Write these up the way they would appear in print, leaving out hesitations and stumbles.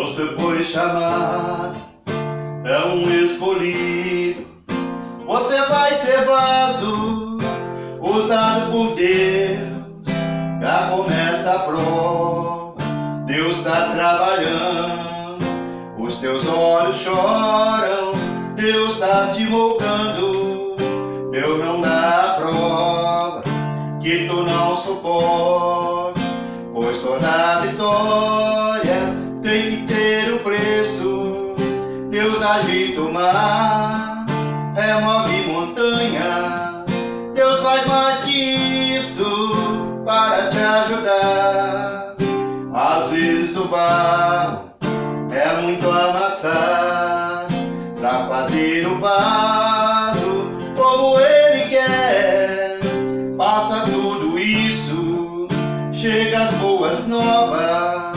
Você foi chamado, é um escolhido. Você vai ser vaso, usado por Deus. Já começa a prova, Deus está trabalhando. Os teus olhos choram, Deus está te moldando. Deus não dá a prova que tu não suporte, pois toda vitória tem que ter um preço. Deus agita o mar, remove montanha. Deus faz mais que isso para te ajudar. Às vezes o barro é muito amassado pra fazer o vaso como Ele quer. Passa tudo isso, chega as boas novas.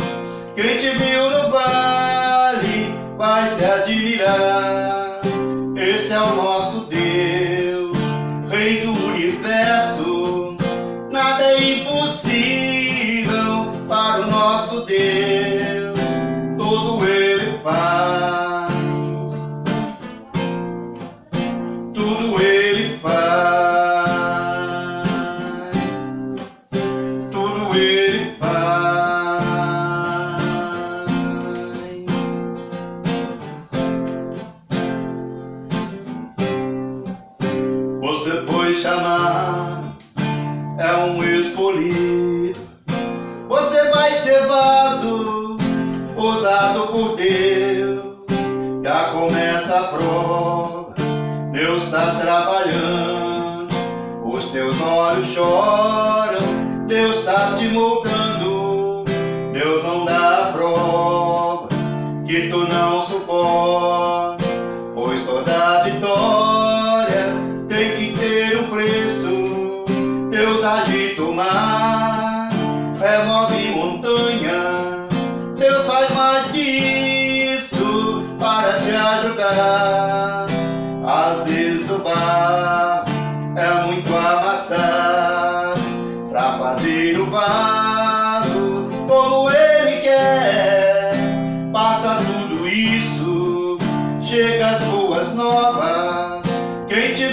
Quem te viu no vale vai se admirar. Esse é o nosso Deus, Rei do universo. Nada é impossível para o nosso Deus. Tudo Ele faz, tudo Ele faz, tudo Ele faz. Você foi chamado, é um escolhido. Você vai ser vaso, usado por Deus. Já começa a prova, Deus está trabalhando. Os teus olhos choram, Deus está te moldando. Deus não dá a prova que tu não suporta, pois toda vitória tem que ter um preço. Deus agita o mar, remove montanha. Deus faz mais que isso para te ajudar. Às vezes o barro é muito amassado pra fazer o vaso como Ele quer. Passa tudo isso, chega as boas novas. Quem te